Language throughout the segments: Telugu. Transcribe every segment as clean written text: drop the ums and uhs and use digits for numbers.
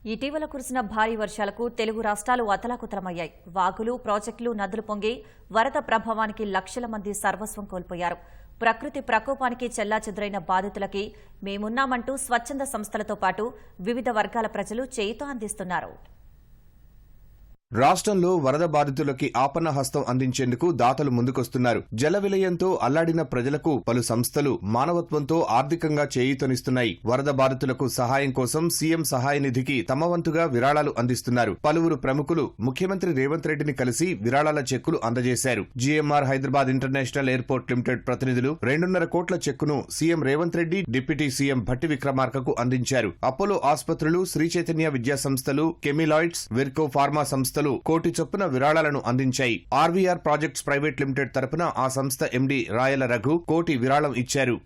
ఇటీవల కురిసిన భారీ వర్షాలకు తెలుగు రాష్ట్రాలు అతలాకుతలమయ్యాయి. వాగులు, ప్రాజెక్టులు, నదులు పొంగి వరద ప్రభావానికి లక్షల మంది సర్వస్వం కోల్పోయారు. ప్రకృతి ప్రకోపానికి చెల్లాచెదురైన బాధితులకి మేమున్నామంటూ స్వచ్ఛంద సంస్థలతో పాటు వివిధ వర్గాల ప్రజలు చేయూత అందిస్తున్నారు. రాష్ట్రంలో వరద బాధితులకి ఆపన్న హస్తం అందించేందుకు దాతలు ముందుకొస్తున్నారు. జల విలయంతో అల్లాడిన ప్రజలకు పలు సంస్థలు మానవత్వంతో ఆర్థికంగా చేయూతనిస్తున్నాయి. వరద బాధితులకు సహాయం కోసం సీఎం సహాయ నిధికి తమ వంతుగా విరాళాలు అందిస్తున్నారు. పలువురు ప్రముఖులు ముఖ్యమంత్రి రేవంత్ రెడ్డిని కలిసి విరాళాల చెక్కులు అందజేశారు. GMR Hyderabad International Airport Limited ప్రతినిధులు 2.5 కోట్ల చెక్కును CM Revanth Reddy, deputy CM Bhatti విక్రమార్కకు అందించారు. అపోలో ఆసుపత్రులు, శ్రీ చైతన్య విద్యా సంస్థలు, కెమిలాయిడ్స్, విర్కో ఫార్మా సంస్థలు కోటి చొప్పున విరాళాలను అందించాయి. ఆర్వీఆర్ ప్రాజెక్ట్స్ ప్రైవేట్ లిమిటెడ్ తరపున ఆ సంస్థ ఎండీ రాయల రఘు కోటి విరాళం ఇచ్చారు.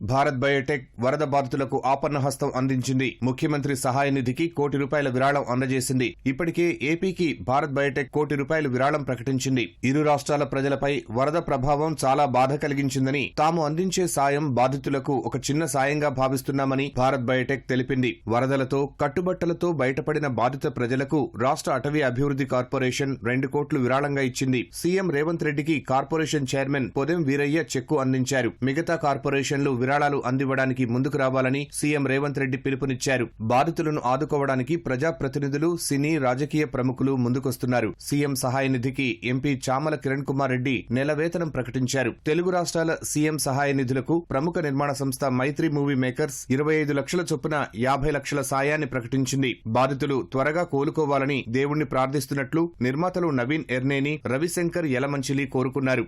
భారత్ బయోటెక్ వరద బాధితులకు ఆపన్న హస్తం అందించింది. ముఖ్యమంత్రి సహాయ నిధికి ₹1 కోటి విరాళం అందజేసింది. ఇప్పటికే ఏపీకి భారత్ బయోటెక్ ₹1 కోటి విరాళం ప్రకటించింది. ఇరు రాష్ట్రాల ప్రజలపై వరద ప్రభావం చాలా బాధ కలిగించిందని, తాము అందించే సాయం బాధితులకు ఒక చిన్న సాయంగా భావిస్తున్నామని భారత్ బయోటెక్ తెలిపింది. వరదలతో కట్టుబట్టలతో బయటపడిన బాధిత ప్రజలకు రాష్ట్ర అటవీ అభివృద్ధి కార్పొరేషన్ ₹2 కోట్లు విరాళంగా ఇచ్చింది. సీఎం రేవంత్ రెడ్డికి కార్పొరేషన్ చైర్మన్ పొదెం వీరయ్య చెక్కు అందించారు. మిగతా కార్పొరేషన్లు విరాళాలు అందివ్వడానికి ముందుకు రావాలని సీఎం రేవంత్ రెడ్డి పిలుపునిచ్చారు. బాధితులను ఆదుకోవడానికి ప్రజాప్రతినిధులు, సినీ, రాజకీయ ప్రముఖులు ముందుకొస్తున్నారు. సీఎం సహాయ నిధికి ఎంపీ చామల కిరణ్ కుమార్ రెడ్డి నెల వేతనం ప్రకటించారు. తెలుగు రాష్ట్రాల సీఎం సహాయ నిధులకు ప్రముఖ నిర్మాణ సంస్థ మైత్రి మూవీ మేకర్స్ 25 లక్షల చొప్పున 50 లక్షల సాయాన్ని ప్రకటించింది. బాధితులు త్వరగా కోలుకోవాలని దేవుణ్ణి ప్రార్థిస్తున్నట్లు నిర్మాతలు నవీన్ ఎర్నేని, రవిశంకర్ యలమంచిలి కోరుకున్నారు.